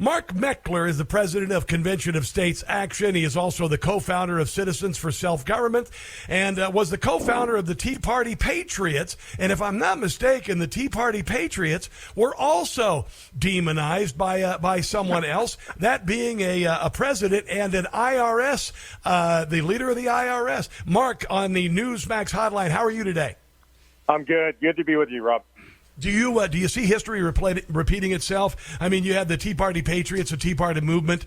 Mark Meckler is the president of Convention of States Action. He is also the co-founder of Citizens for Self-Government and was the co-founder of the Tea Party Patriots. And if I'm not mistaken, the Tea Party Patriots were also demonized by someone else, that being a president and an IRS, the leader of the IRS. Mark, on the Newsmax hotline, how are you today? I'm good. Good to be with you, Rob. Do you see history repeating itself? I mean, you had the Tea Party Patriots, the Tea Party movement,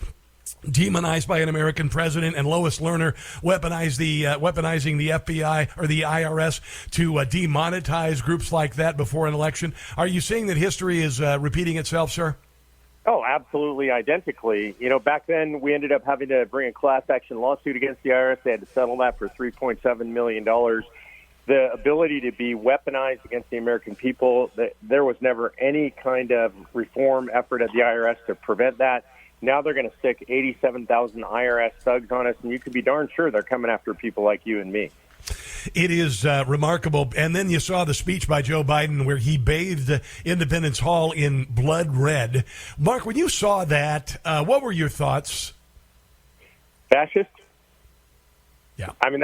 demonized by an American president, and Lois Lerner weaponizing the FBI or the IRS to demonetize groups like that before an election. Are you seeing that history is repeating itself, sir? Oh, absolutely identically. You know, back then we ended up having to bring a class action lawsuit against the IRS. They had to settle that for $3.7 million. The ability to be weaponized against the American people, there was never any kind of reform effort at the IRS to prevent that. Now they're going to stick 87,000 IRS thugs on us, and you can be darn sure they're coming after people like you and me. It is remarkable. And then you saw the speech by Joe Biden where he bathed Independence Hall in blood red. Mark, when you saw that, what were your thoughts? Fascist? Yeah. I mean,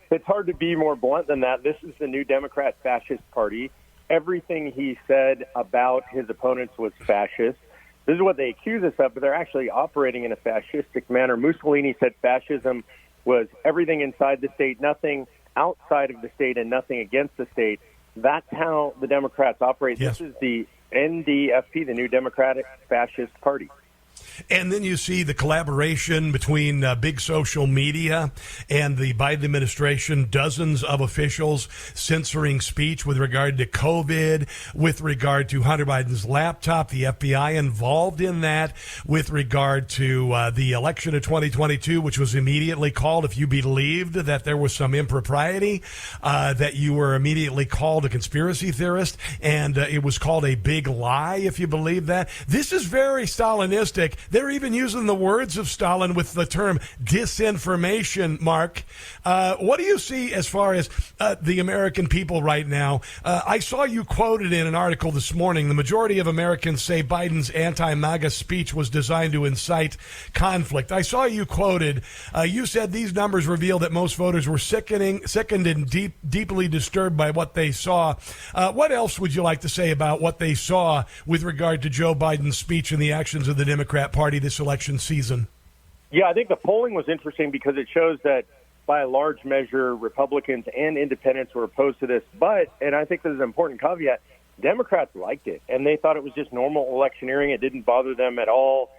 it's hard to be more blunt than that. This is the new Democrat Fascist Party. Everything he said about his opponents was fascist. This is what they accuse us of, but they're actually operating in a fascistic manner. Mussolini said fascism was everything inside the state, nothing outside of the state, and nothing against the state. That's how the Democrats operate. Yes. This is the NDFP, the new Democratic Fascist Party. And then you see the collaboration between big social media and the Biden administration, dozens of officials censoring speech with regard to COVID, with regard to Hunter Biden's laptop, the FBI involved in that, with regard to the election of 2022, which was immediately called, if you believed that there was some impropriety, that you were immediately called a conspiracy theorist, and it was called a big lie, if you believe that. This is very Stalinistic. They're even using the words of Stalin with the term disinformation, Mark. What do you see as far as the American people right now? I saw you quoted in an article this morning. The majority of Americans say Biden's anti-MAGA speech was designed to incite conflict. I saw you quoted. You said these numbers reveal that most voters were sickened and deeply disturbed by what they saw. What else would you like to say about what they saw with regard to Joe Biden's speech and the actions of the Democrat Party this election season? Yeah, I think the polling was interesting because it shows that by a large measure, Republicans and independents were opposed to this. But, and I think this is an important caveat, Democrats liked it, and they thought it was just normal electioneering. It didn't bother them at all.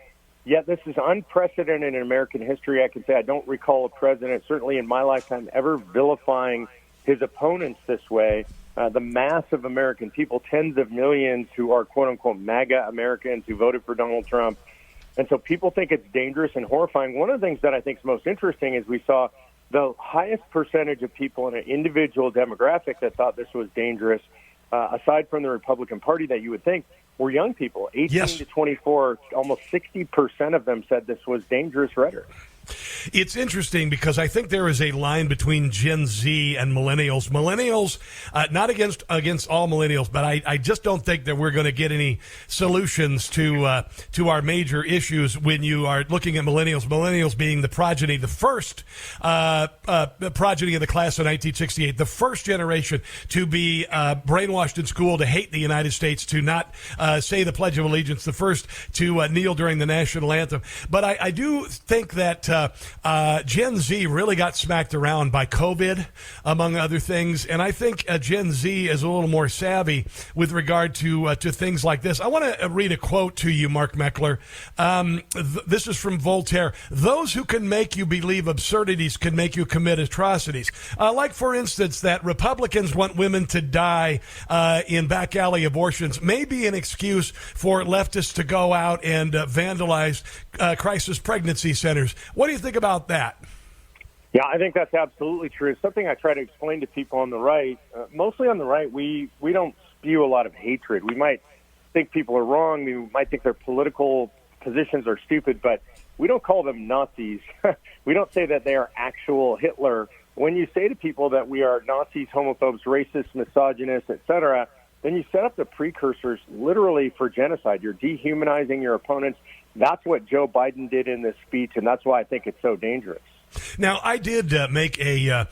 Yet this is unprecedented in American history. I can say I don't recall a president, certainly in my lifetime, ever vilifying his opponents this way. The mass of American people, tens of millions who are quote-unquote MAGA Americans who voted for Donald Trump. And so people think it's dangerous and horrifying. One of the things that I think is most interesting is we saw the highest percentage of people in an individual demographic that thought this was dangerous, aside from the Republican Party that you would think, were young people, 18 to 24. Almost 60% of them said this was dangerous rhetoric. It's interesting because I think there is a line between Gen Z and millennials. Millennials, not against all millennials, but I just don't think that we're going to get any solutions to our major issues when you are looking at millennials. Millennials being the progeny, the first progeny of the class of 1968, the first generation to be brainwashed in school to hate the United States, to not say the Pledge of Allegiance, the first to kneel during the national anthem. But I do think that Gen Z really got smacked around by COVID, among other things, and I think Gen Z is a little more savvy with regard to things like this. I want to read a quote to you, Mark Meckler. This is from Voltaire. Those who can make you believe absurdities can make you commit atrocities. Like, for instance, that Republicans want women to die in back alley abortions may be an excuse for leftists to go out and vandalize crisis pregnancy centers. What do you think about that? Yeah, I think that's absolutely true. It's something I try to explain to people on the right. Mostly on the right, we don't spew a lot of hatred. We might think people are wrong. We might think their political positions are stupid, but we don't call them Nazis. We don't say that they are actual Hitler. When you say to people that we are Nazis, homophobes, racists, misogynists, etc., then you set up the precursors literally for genocide. You're dehumanizing your opponents. That's what Joe Biden did in this speech, and that's why I think it's so dangerous. Now, I did make a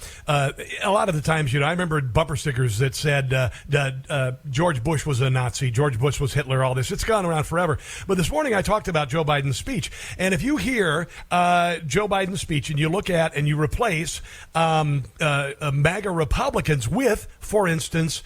lot of the times, I remember bumper stickers that said George Bush was a Nazi, George Bush was Hitler, all this. It's gone around forever. But this morning I talked about Joe Biden's speech. And if you hear Joe Biden's speech and you look at and you replace MAGA Republicans with, for instance,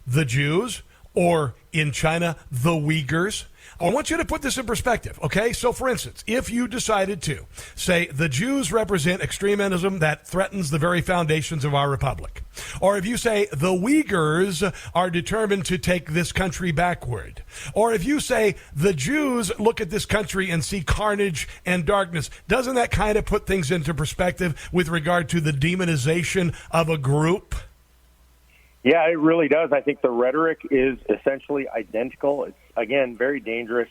the Jews, or in China, the Uyghurs, I want you to put this in perspective, okay? So, for instance, if you decided to say the Jews represent extremism that threatens the very foundations of our republic, or if you say the Uyghurs are determined to take this country backward, or if you say the Jews look at this country and see carnage and darkness, doesn't that kind of put things into perspective with regard to the demonization of a group? Yeah, it really does. I think the rhetoric is essentially identical. It's, again, very dangerous.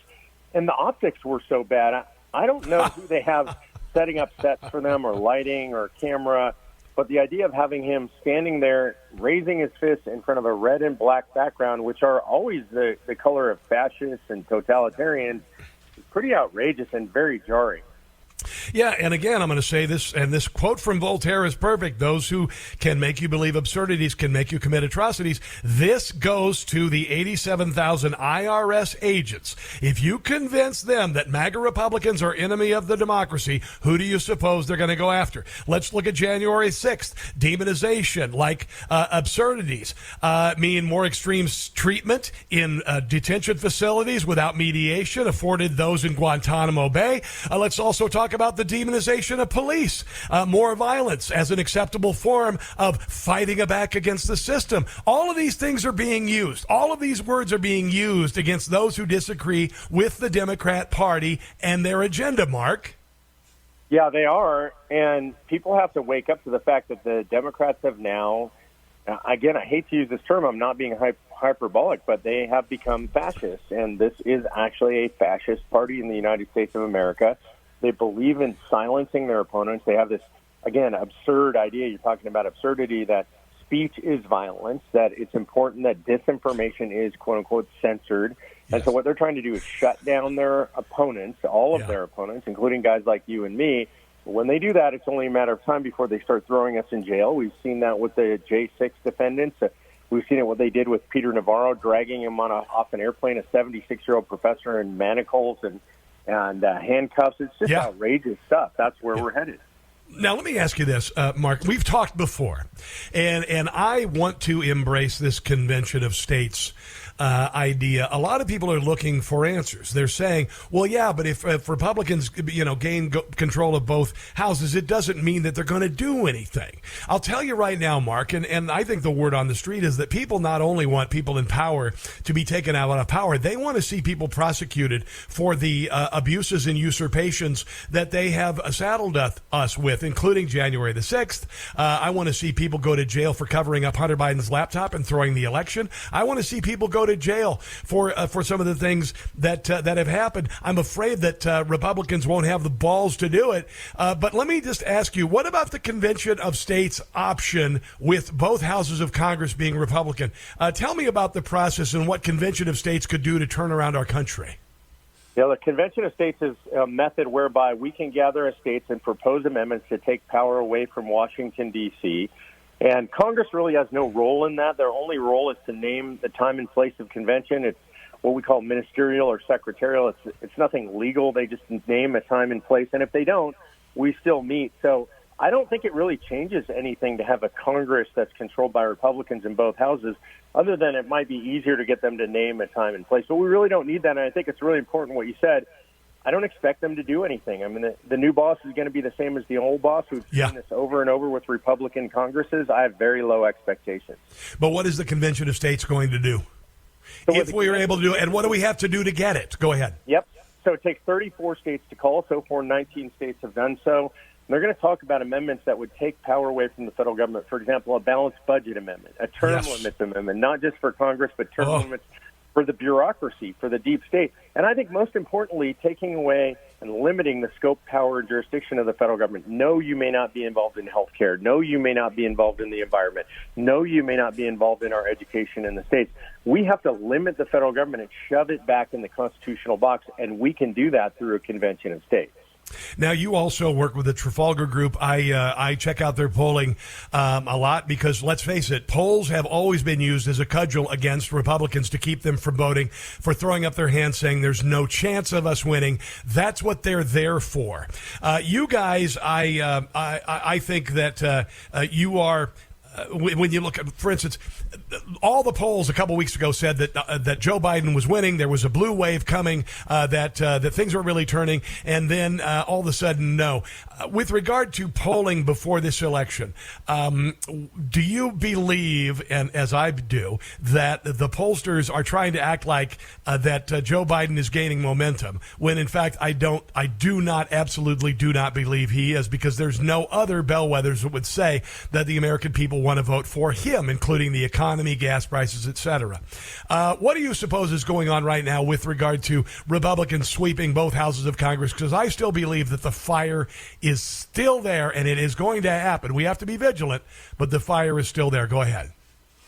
And the optics were so bad. I don't know who they have setting up sets for them or lighting or camera, but the idea of having him standing there, raising his fist in front of a red and black background, which are always the color of fascists and totalitarians, is pretty outrageous and very jarring. Yeah, and again, I'm going to say this, and this quote from Voltaire is perfect. Those who can make you believe absurdities can make you commit atrocities. This goes to the 87,000 IRS agents. If you convince them that MAGA Republicans are enemy of the democracy, who do you suppose they're going to go after? Let's look at January 6th. Demonization, like absurdities, mean more extreme treatment in detention facilities without mediation afforded those in Guantanamo Bay. Let's also talk about the demonization of police, more violence as an acceptable form of fighting back against the system. All of these things are being used. All of these words are being used against those who disagree with the Democrat Party and their agenda, Mark. Yeah, they are. And people have to wake up to the fact that the Democrats have now, again, I hate to use this term, I'm not being hyperbolic, but they have become fascist. And this is actually a fascist party in the United States of America. They believe in silencing their opponents. They have this, again, absurd idea. You're talking about absurdity, that speech is violence, that it's important that disinformation is, quote unquote, censored. Yes. And so what they're trying to do is shut down their opponents, all of their opponents, including guys like you and me. When they do that, it's only a matter of time before they start throwing us in jail. We've seen that with the J6 defendants. We've seen it what they did with Peter Navarro, dragging him off an airplane, a 76-year-old professor in manacles and handcuffs. It's just outrageous stuff. That's where we're headed. Now, let me ask you this, Mark. We've talked before, and I want to embrace this convention of states idea. A lot of people are looking for answers. They're saying, well, yeah, but if Republicans, gain control of both houses, it doesn't mean that they're going to do anything. I'll tell you right now, Mark, and I think the word on the street is that people not only want people in power to be taken out of power, they want to see people prosecuted for the abuses and usurpations that they have saddled us with, including January the 6th. I want to see people go to jail for covering up Hunter Biden's laptop and throwing the election. I want to see people go to jail for some of the things that have happened. I'm afraid that Republicans won't have the balls to do it. But let me just ask you, what about the Convention of States option with both houses of Congress being Republican? Tell me about the process and what Convention of States could do to turn around our country. Yeah, the Convention of States is a method whereby we can gather as states and propose amendments to take power away from Washington, D.C., and Congress really has no role in that. Their only role is to name the time and place of convention. It's what we call ministerial or secretarial. It's nothing legal. They just name a time and place, and if they don't, we still meet. So I don't think it really changes anything to have a Congress that's controlled by Republicans in both houses, other than it might be easier to get them to name a time and place. But we really don't need that, and I think it's really important what you said. I don't expect them to do anything. I mean, the new boss is going to be the same as the old boss. We've seen this over and over with Republican Congresses. I have very low expectations. But what is the Convention of States going to do? So if we are able to do it, and what do we have to do to get it? Go ahead. Yep. So it takes 34 states to call. So far, 19 states have done so. And they're going to talk about amendments that would take power away from the federal government. For example, a balanced budget amendment, a term limits amendment, not just for Congress, but term limits for the bureaucracy, for the deep state. And I think most importantly, taking away and limiting the scope, power, and jurisdiction of the federal government. No, you may not be involved in health care. No, you may not be involved in the environment. No, you may not be involved in our education in the states. We have to limit the federal government and shove it back in the constitutional box, and we can do that through a convention of states. Now, you also work with the Trafalgar Group. I check out their polling a lot because, let's face it, polls have always been used as a cudgel against Republicans to keep them from voting, for throwing up their hands saying there's no chance of us winning. That's what they're there for. You guys, I think that you are... when you look at, for instance, all the polls a couple weeks ago said that Joe Biden was winning. There was a blue wave coming, that things were really turning, and then all of a sudden, no. With regard to polling before this election, do you believe, and as I do, that the pollsters are trying to act like that Joe Biden is gaining momentum, when in fact absolutely do not believe he is, because there's no other bellwethers that would say that the American people want to vote for him, including the economy, gas prices, etc. What do you suppose is going on right now with regard to Republicans sweeping both houses of Congress? Because I still believe that the fire is still there, and it is going to happen. We have to be vigilant, but the fire is still there. Go ahead.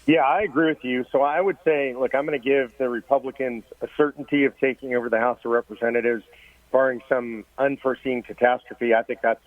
Yeah, I agree with you. So I would say, look, I'm going to give the Republicans a certainty of taking over the House of Representatives, barring some unforeseen catastrophe. I think that's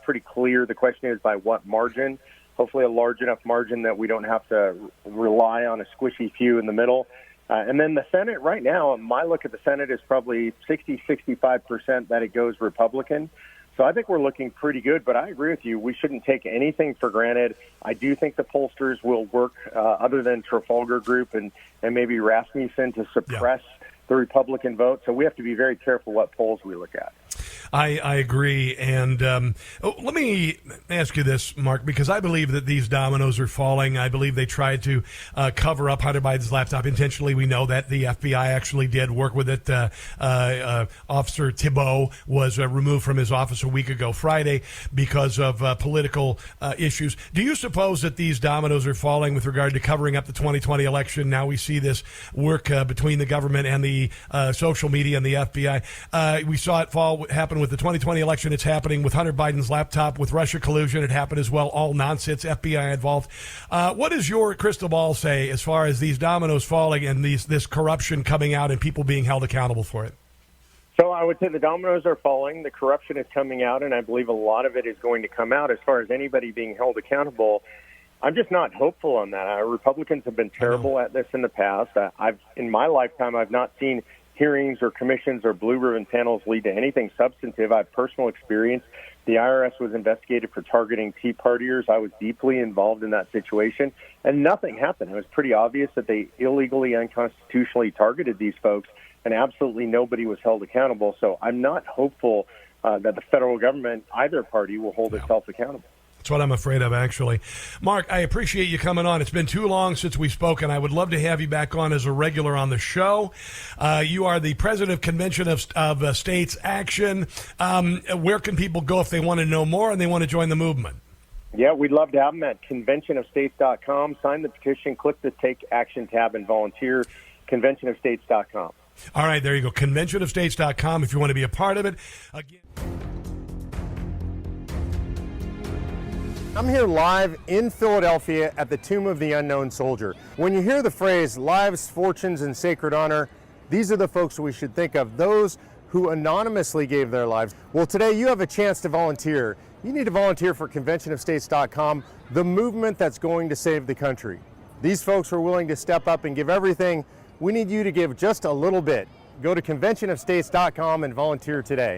pretty clear. The question is by what margin. Hopefully a large enough margin that we don't have to rely on a squishy few in the middle. And then the Senate right now, my look at the Senate is probably 65% that it goes Republican. So I think we're looking pretty good, but I agree with you. We shouldn't take anything for granted. I do think the pollsters will work, other than Trafalgar Group and maybe Rasmussen, to suppress the Republican vote. So we have to be very careful what polls we look at. I agree. And let me ask you this, Mark, because I believe that these dominoes are falling. I believe they tried to cover up Hunter Biden's laptop intentionally. We know that the FBI actually did work with it. Officer Thibault was removed from his office a week ago Friday because of political issues. Do you suppose that these dominoes are falling with regard to covering up the 2020 election? Now we see this work between the government and the social media and the FBI. We saw it happen with the 2020 election. It's happening with Hunter Biden's laptop, with Russia collusion. It happened as well. All nonsense, FBI involved. What does your crystal ball say as far as these dominoes falling and this corruption coming out and people being held accountable for it? So I would say the dominoes are falling. The corruption is coming out, and I believe a lot of it is going to come out. As far as anybody being held accountable, I'm just not hopeful on that. Republicans have been terrible at this in the past. In my lifetime, I've not seen hearings or commissions or blue ribbon panels lead to anything substantive. I have personal experience. The IRS was investigated for targeting Tea Partiers. I was deeply involved in that situation, and nothing happened. It was pretty obvious that they illegally, unconstitutionally targeted these folks, and absolutely nobody was held accountable. So I'm not hopeful that the federal government, either party, will hold itself accountable. That's what I'm afraid of, actually. Mark, I appreciate you coming on. It's been too long since we've spoken. I would love to have you back on as a regular on the show. You are the president of Convention of States Action. Where can people go if they want to know more and they want to join the movement? Yeah, we'd love to have them at conventionofstates.com. Sign the petition, click the Take Action tab, and volunteer. Conventionofstates.com. All right, there you go. Conventionofstates.com if you want to be a part of it. Again. I'm here live in Philadelphia at the Tomb of the Unknown Soldier. When you hear the phrase lives, fortunes, and sacred honor, these are the folks we should think of, those who anonymously gave their lives. Well, today you have a chance to volunteer. You need to volunteer for conventionofstates.com, the movement that's going to save the country. These folks were willing to step up and give everything. We need you to give just a little bit. Go to conventionofstates.com and volunteer today.